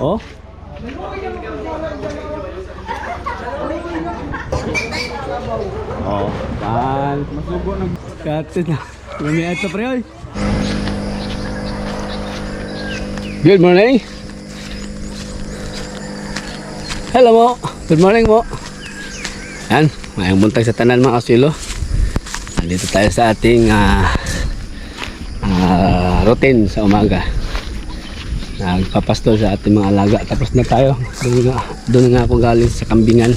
Oh. Oh, dan masubo ng katin na. Lumiat sa pre oy. Good morning. Hello mo. Good morning mo. Yan, mayang buntag sa tanan mga kasilo. Nandito tayo sa ating routine sa umaga. Nagpapastol sa ating mga alaga. Tapos na tayo. Doon nga ako galing sa kambingan.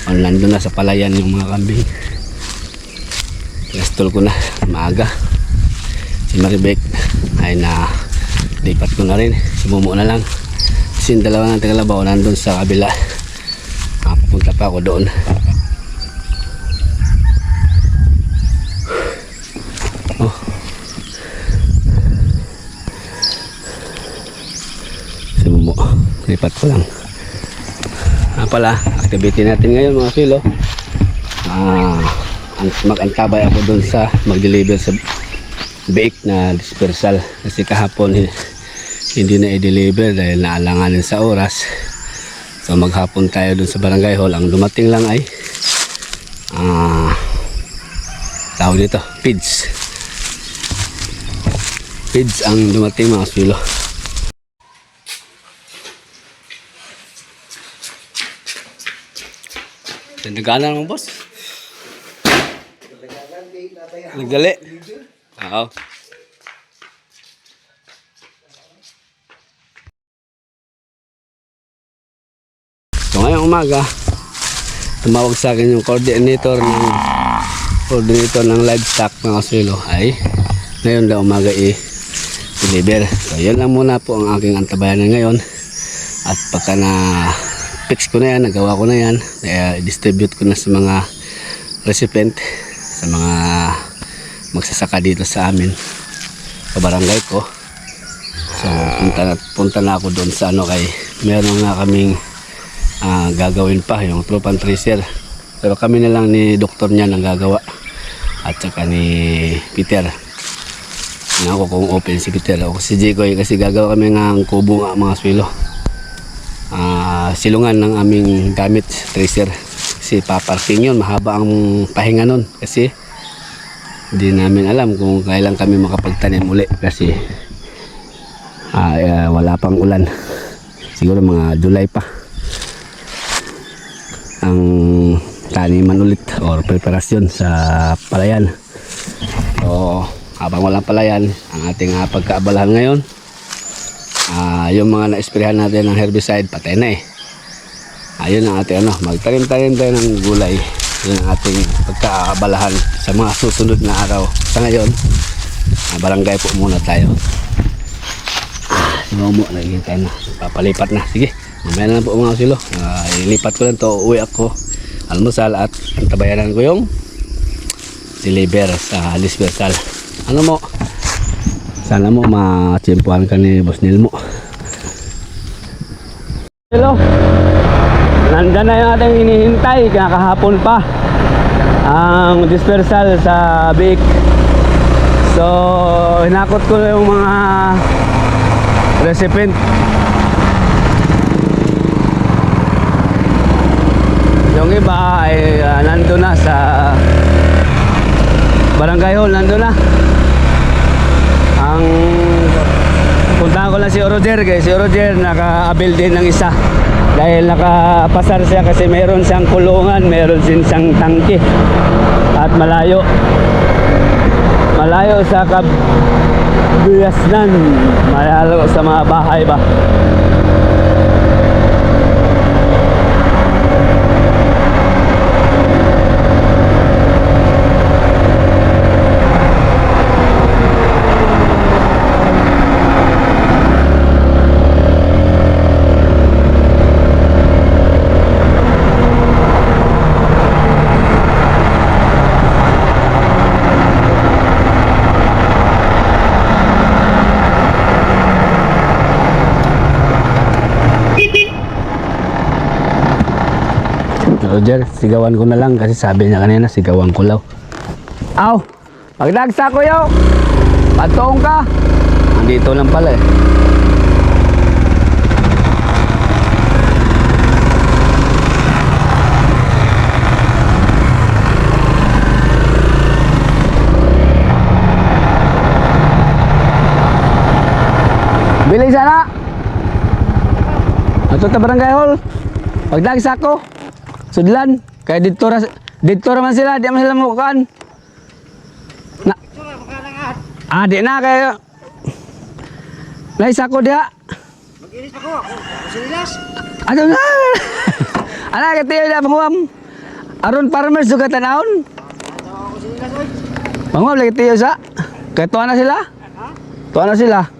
O nandun na sa palayan yung mga kambing. Pastol ko na maaga. Si Maribek ay na lipat ko na rin. Sumumo na lang. Kasi yung dalawa ng Tagalabaw nandun sa kabila. Papunta pa ako doon. Oh. Sumumo. Lipat ko lang. Pala, activity natin ngayon mga filo. Mag-antabay ako doon sa mag-deliver sa bake na dispersal. Kasi kahapon hindi na i-deliver dahil naalanganin sa oras. So maghapon tayo doon sa barangay hall. Ang dumating lang ay tawag dito, PIDS. PIDS ang dumating mga filo. Nagana naman boss. Nagdali. Oo. So ngayong umaga, tumawag sa akin yung coordinator ng livestock mga kasilo ay ngayon daw umaga i-deliver. So yan lang muna po ang aking antabayanan ngayon. At pagka na fix ko na yan, nagawa ko na yan, i-distribute ko na sa mga recipient, sa mga magsasaka dito sa amin sa barangay ko. So punta na ako doon sa kay meron nga kaming gagawin pa yung troop and tracer, pero kami na lang ni doktor niya ang gagawa at saka ni Peter. Ako kung open si Peter, ako si Jikoy kasi gagawa kami ng kubo nga mga swilo. Silungan ng aming gamit tracer kasi paparking yun, mahaba ang pahinga nun kasi hindi namin alam kung kailan kami makapagtanim uli kasi wala pang ulan, siguro mga July pa ang taniman ulit or preparasyon sa palayan. So habang walang palayan, ang ating pagkaabalahan ngayon, yung mga na-esprehan natin ng herbicide patay na ayun ang ating magtanim-tanim tayo ng gulay. Yun ang ating pagkaabalahan sa mga susunod na araw. Sa ngayon, barangay po muna tayo. Sumumo, nagiging na, papalipat na. Sige, mamaya na lang po mga silo. Ilipat ko lang to, uwi ako, almusal at antabayanan ko yung deliver sa dispersal. Ano mo? Sana mo matsimpuhan ka ni Boss Nilmo. Hello. Nandyan na yung ating hinihintay. Kahapon pa ang dispersal sa bake. So hinakot ko yung mga recipient. Yung iba ay nandun na sa barangay hall. Nandun na. Ang puntahan ko lang si Roger, guys. Si Roger naka-abil din ng isa dahil nakapasar siya kasi mayroon siyang kulungan, mayroon din siyang tangke at malayo sa Kabiyasnan, malayo sa mga bahay ba. Roger, sigawan ko na lang kasi sabi niya kanina sigawan ko law. Aw, magdagsa ko yaw. Patong ka. Andito lang pala eh. Bili sana. Ato ta barangay hall. Pagdag sako. Sudlan kay dito man sila, di man sila mukan. Na. Di na kay. Lai sako dia. Mag-inis pa ko. Sinilas. Ano na? Ana katiyo na panguam. Aron farmers juga tanahon. Panguam lagi tiyo sa. Kay tuwa na sila. Tuwa na sila.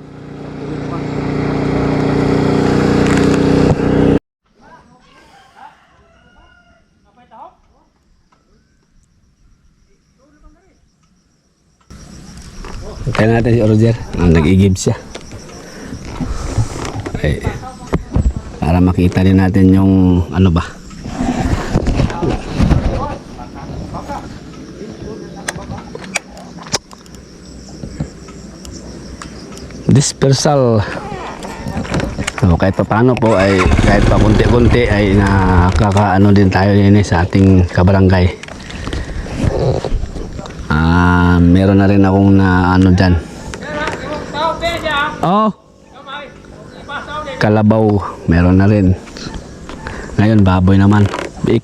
Kaya natin si Roger, nag-i-give siya. Ay, para makita din natin yung ano ba. Dispersal. So, kahit pa paano po ay kahit pa kunti-kunti ay nakakaano din tayo din sa ating kabarangay. Meron na rin akong na ano dyan. Oh, kalabaw meron na rin. Ngayon baboy naman, big.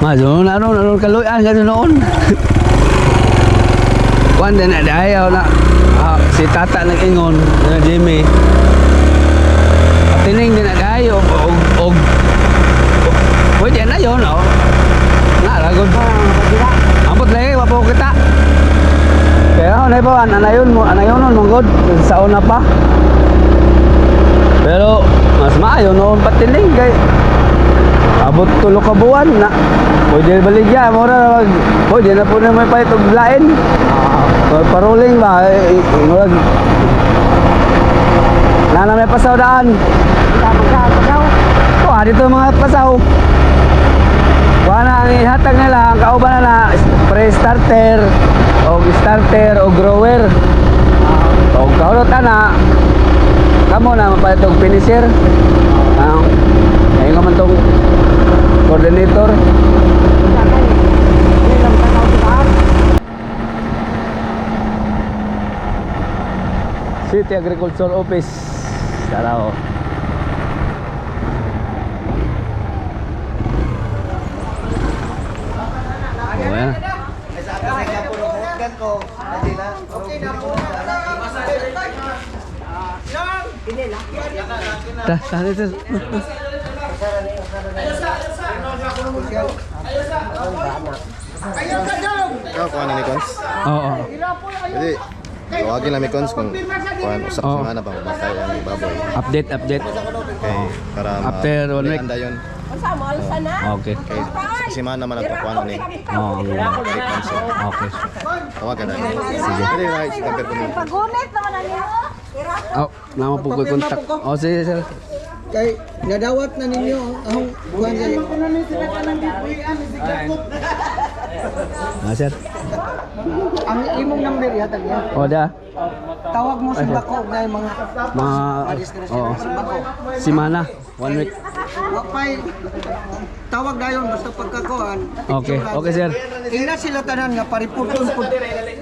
Majo naron kaluyan gano noon. Kuan din na ayaw na si tata nag-ingon na Jimmy. Tining din na ayaw og pwede na yun oh. Naragod pa ambot lagi wapo kita. Kaya na ba anayon nun manggod sa una pa. Pero mas maayo noon patining kay abot tulo ka buwan na pwede baligya mura pwede na po na may palit og lain. Paroling ba murag nana may pasaw daan dito mga pasaw wala ang ihatag nila ang kauban na pre-starter o grower o kaulot na kamo na mapalit og finisher ayun naman tong coordinator. City Agriculture Office Sarao. Ayan. Ikaw kuha na ni Cons? Oo. Jadi, tawagin lang ni Cons kung kuha usap sa mana bang matay ang baboy. Update. Okay, para After 1 week. anda yun. Okay. Okay, si mana man ang kuha ni Oo. Cons. Okay. Tawagan na. Sige. Jadi, right, compare ko mo. Pagunit naman na niyo. Oh, nama po ko kontak. Oh, sige sir. Kay nadawat na ninyo ang kuan sa Sir. ang imong number yatag niya. Oh, da. Tawag mo sa bako na yung mga Oo. Si Mana, 1 week. wapay tawag dayon basta pagkakuan. Okay. Okay, sir. Ina sila tanan nga pareport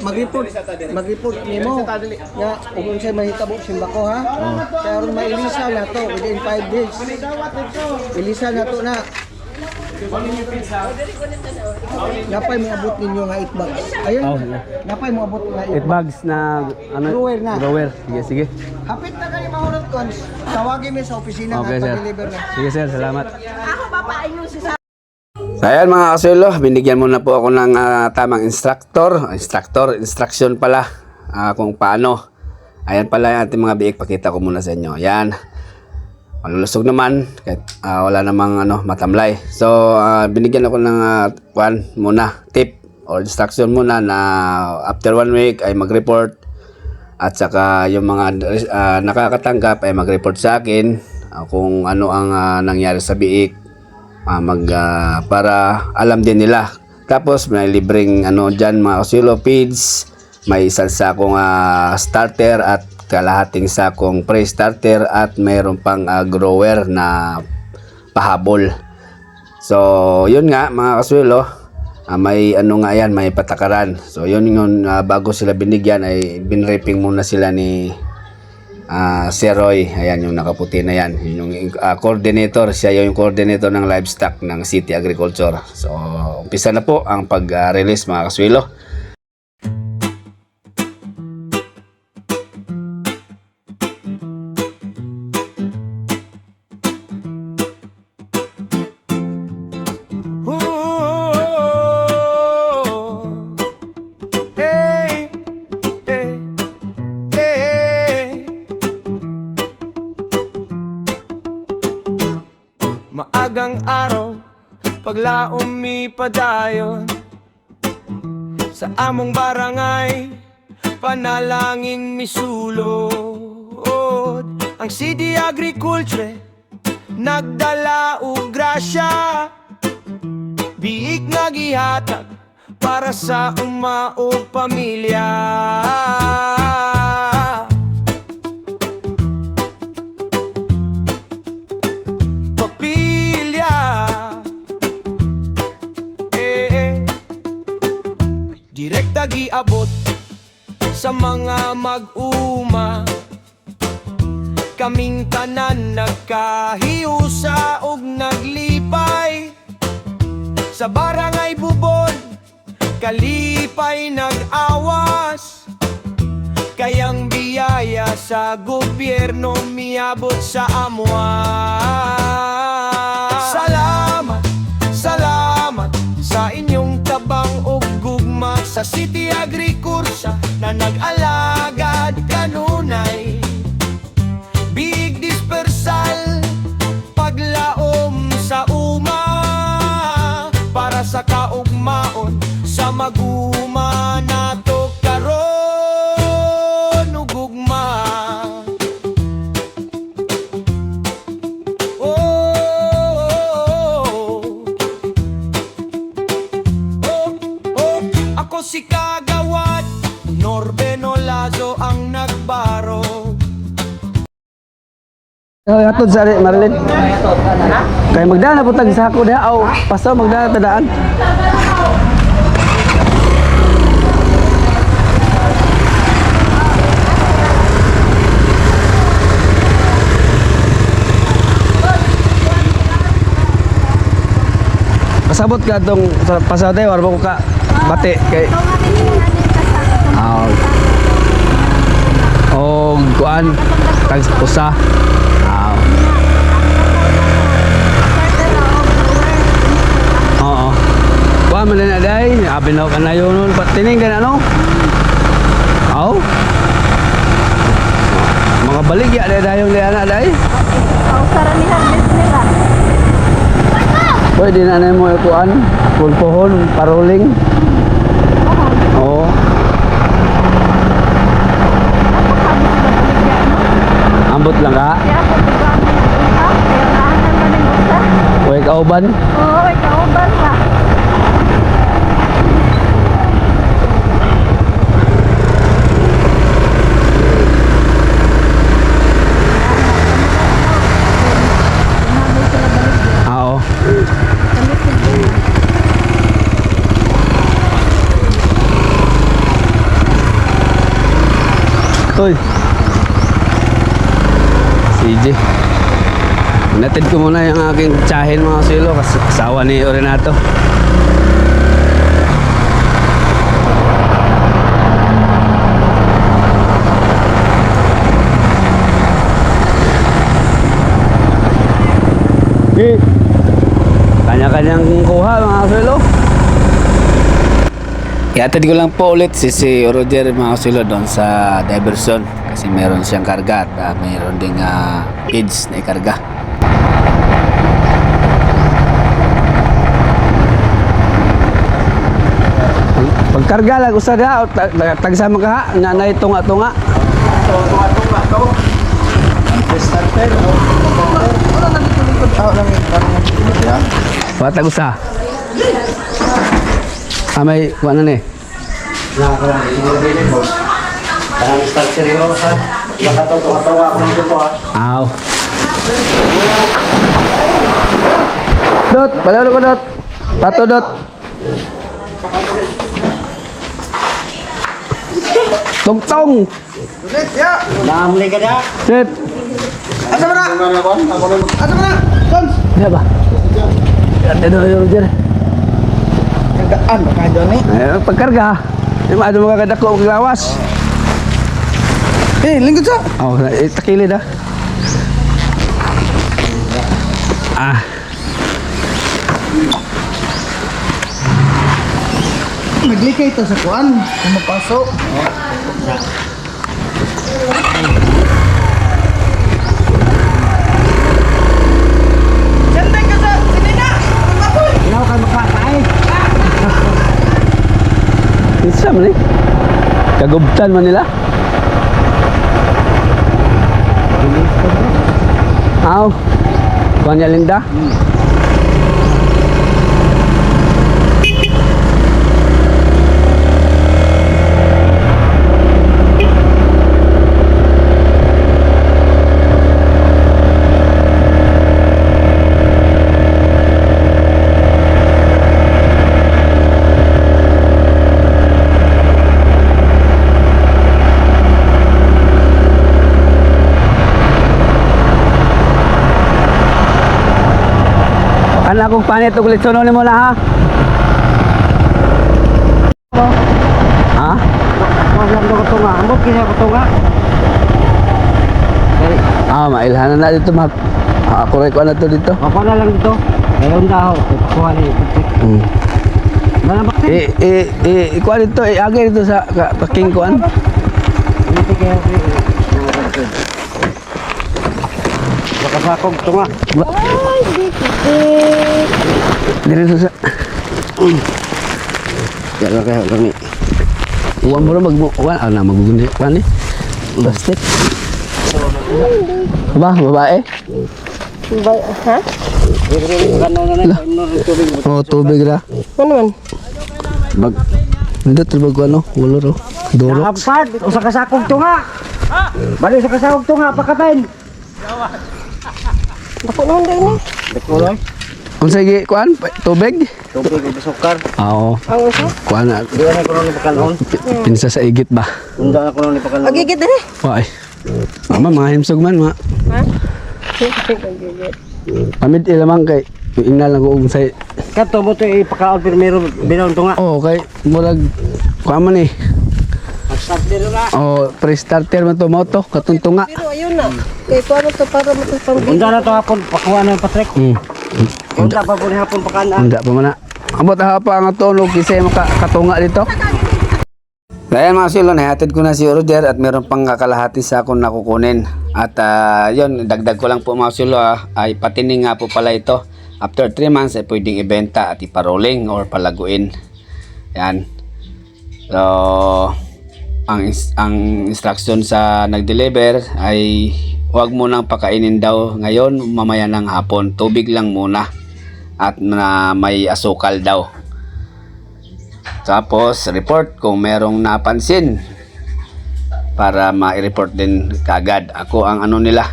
mag-report nimo nga ug unsay mahitabo simbako ha. Kaya aron mailisa na to within 5 days. Ilisa na to na. Napay mo abot ninyo nga 8 bags. Ayun. Oh, Napay mo abot nga 8 bags na ano? Grower na. Grower. Sige. Hapit na kayo mahurot Cons. Tawagin mo sa opisina Okay, nga sir. pa-deliver na. Sige, sir. Salamat. Ako papain yung si So, ayan mga kasuelo, binigyan mo na po ako ng tamang instruction pala kung paano. Ayan pala yung ating mga biik, pakita ko muna sa inyo. Ayan, malulusog naman, kahit wala namang matamlay. So, binigyan ako ng tip or instruction muna na after 1 week ay mag-report. At saka yung mga nakakatanggap ay mag-report sa akin kung ano ang nangyari sa biik. Para alam din nila. Tapos may libreng dyan mga kasuelo feeds, may isang sakong starter at kalahating sakong pre-starter at mayroon pang grower na pahabol. So yun nga mga kaswelo, may ano nga yan, may patakaran. So yun yung bago sila binigyan ay binraping muna sila ni Sir Roy. Ayan yung nakaputi na yan, yung coordinator, siya yung coordinator ng livestock ng City Agriculture. So umpisa na po ang pag-release mga kaswelo. Maagang araw, paglaom mi padayon sa among barangay, panalangin misulod. Ang City Agriculture nagdala og grasya, biig nga gihatag para sa uma o pamilya. Direkta giabot sa mga mag-uma, kaming tanan nagkahiusa og naglipay sa barangay Bubon, kalipay nag-awas. Kayang biyaya sa gobyerno miabot sa amwa. Salamat, salamat sa inyong tabang ug gugma sa City Agriculture na nag-alagad kanunay. Big dispersal, paglaom sa uma, para sa kaugmaon sa maguma nato karon ug gugma. Ako si Kagawad, Norbeno Lazo ang nagbaro. Atod sa Marilyn. Kaya magdaan na po tag sa ako diha. Aw, pasto magdaan tadaan. Pasabot ka tong pasade war ko ka bati kay oh kuan tag usa. Oo. Kuan man na day, abinaw ka na yun patining gan ano? Aw. Mga baligya day dayong day ana day. Pausara ni harvest nila. Pwede na na mo ikuan, pulpohon, paroling. Oo. Ambot lang ka? Huwag kauban? Oo, huwag kauban ka. Oo. Hoy. CJ. Natid ko muna yung aking tsahin mga silo kasi asawa ni Orinato. Okay. Kanya-kanyang kuha mga silo. Iatid ko lang po ulit si Roger mga silo doon sa diversion kasi meron siyang karga at meron ding kids na ikarga. Pagkarga lang usa da tagsama ka ha na tunga-tunga. Tunga-tunga to. Starter. Patag usa. May kuha na ni. Parang starter yun, ha? Nakatawa ako nito po ha. Aw. Dot, palaro ko Dot. Tato Dot. Tungtong. Namli ka na. Sip. Asa mo na? Asa mo na? Sons! Iya ba? Ano Roger? Kagaan ba kayo doon eh? Ay, pagkarga. Di ba, ano makakadako ang lawas? Lingkod sa! Oh, takilid ah. Ah. Naglikay ito sa kuan. Pumapasok. Santay ka sa sinina! Ilaw ka makakay. Isa man eh. Kagubtan man nila. Aw. Kuha niya Linda. Ano akong panit ug litsonon nimo na ha? Ha? Wala ko ito nga. Amot kaya ko ito nga. Ah, mailhanan na dito mag. Ako rin ko na to dito. Ako na lang dito. Ngayon daw. Kuha na yung Nalabak din. Ikuha dito, agay dito sa paking kuan. Hindi kaya nakasakog ito nga. Ay, Dito sa. Yan kaya kami. Uwan mo rin mag-uwan. Na, mag-uwan ni. Plastic. Ba, babae? Ha? Oh, tubig ra. Ano man? Bag. Hindi, tubig ko ano. Wala ro. Duro. Nakapad. O sa kasakog ito nga. Bali sa kasakog ito nga. Pakatain. Bako naman din eh. Dekulay. Kung sige, kuan? Tubig? Tubig o sukar. Oo. Ang usa? Kuan na. Di na ko ni pakalon. Pinsa sa igit ba? Unda na ko ni pakalon. Agigit din eh. Why? Mama, mga himsog man, ma. Ha? Agigit. Pamit ilamang kay. Ina lang ko sa. Kato mo ito ipakaon primero binaon ito nga. Oo, kay. Murag. Kuan man eh. Start dito nga. Oh, pre-starter man to moto. Katuntunga. Pero ayun na. Kaya paano to para matapang Unda na ito hapon. Pakuha na yung patrek. Unda pa po ni hapon pakana. Hindi pa man na. Abot pa ang tunog kasi makakatunga dito. Dahil mga silo, nahatid ko na si Roger at meron pang kakalahati sa akong nakukunin. At yun, dagdag ko lang po mga silo ay patining nga po pala ito. After 3 months ay pwedeng ibenta at iparolling or palaguin. Yan. So, ang instruction sa nag-deliver ay huwag mo nang pakainin daw ngayon, mamaya ng hapon. Tubig lang muna. At na may asukal daw. Tapos report kung merong napansin para ma-report din kagad. Ako ang ano nila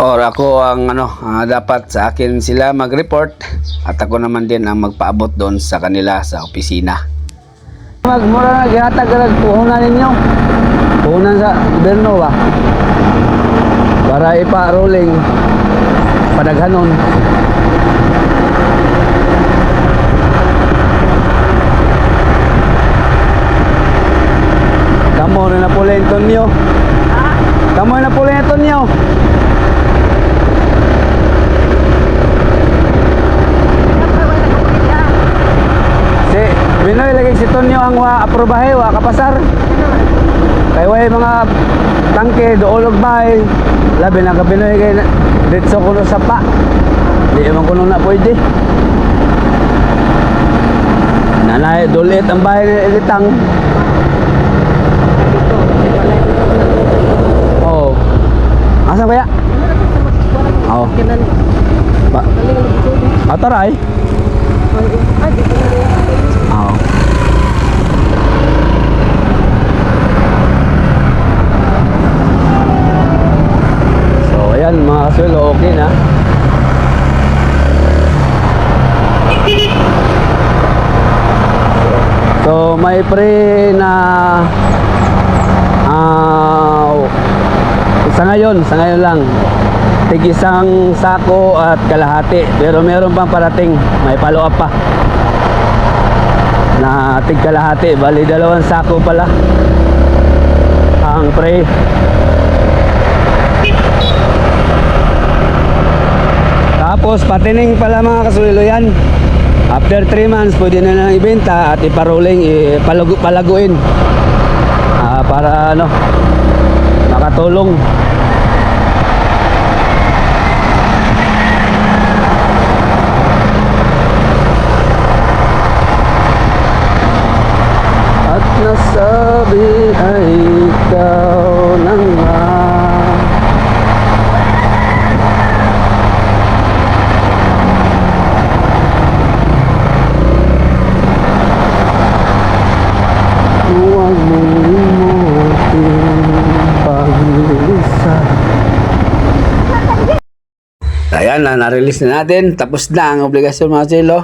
or ako ang ano dapat sa akin sila mag-report at ako naman din ang magpaabot doon sa kanila sa opisina. Magmura na gihatag ka puhunan ninyo. Puhunan sa gobyerno ba? Para ipa-rolling padaghanon. Kamu na pula yung tonyo. Kamu na pula yung tonyo. Si Binoy lagi si Tonyo ang aprobahe wa kapasar. Kay way mga tangke doolog bay. Labi na ka Binoy kay ditso kuno sa pa. Di man kuno na pwede. Nanay dulit ang bahay ni Elitang. Oh. Asa kaya? Oh. Ba. Ataray. Oh. Mga swelo, okay na. So may pre na sa ngayon lang tig-isang sako at kalahati, pero meron pang parating, may follow up pa na tig kalahati, bali 2 sako pala ang pre. Tapos patining pala mga kasulilo yan. After 3 months, pwede na nang ibenta at iparoling, palaguin. Para ano, makatulong. At nasabi ay ikaw na nga. Huwag mong limutin pag-iisa. Ayan na, na-release na natin. Tapos na ang obligasyon mga chilo.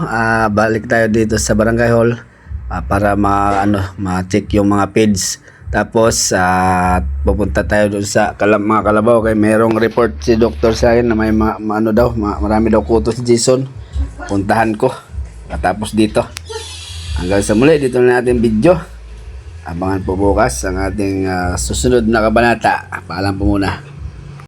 Balik tayo dito sa barangay hall para ma-check yung mga feeds. Tapos pupunta tayo doon sa mga kalabaw kay merong report si doktor sa akin na may marami daw kuto si Jason. Puntahan ko. Tapos dito. Hanggang sa muli, dito na natin video. Abangan po bukas ang ating susunod na kabanata. Paalam po muna.